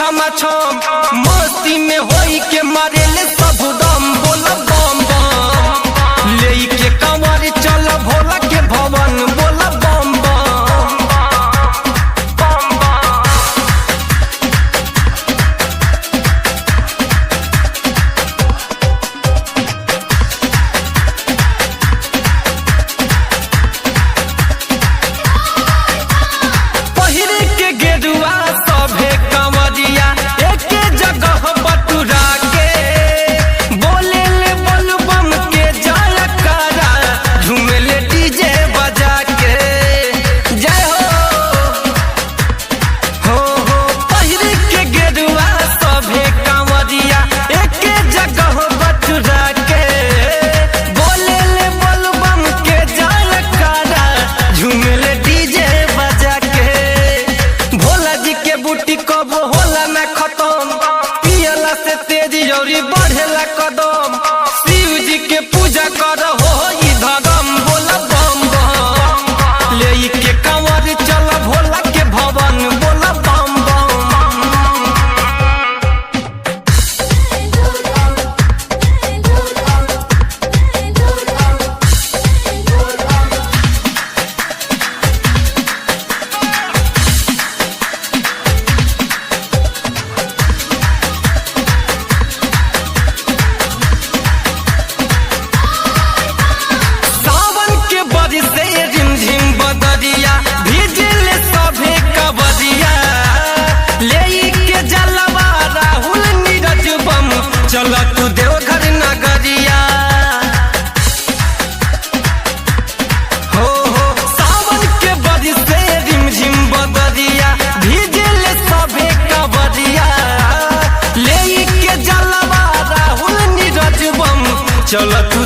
छमा छम मस्ती में होई के मारेले सब दम बोला बम बम ले के कंवर चल भोला के भवन बोला बम बढ़ेला कदम शिव जी के पूजा कर हो धर्म बोला बम बम ले के कंवर चल भोला के भवन बोला बम चला तू देवघर नगरिया हो सावन के बरी से रिमझिम बदरिया भीजल सभे कबरिया ले के जलवा राहुल नीरज बम चला तू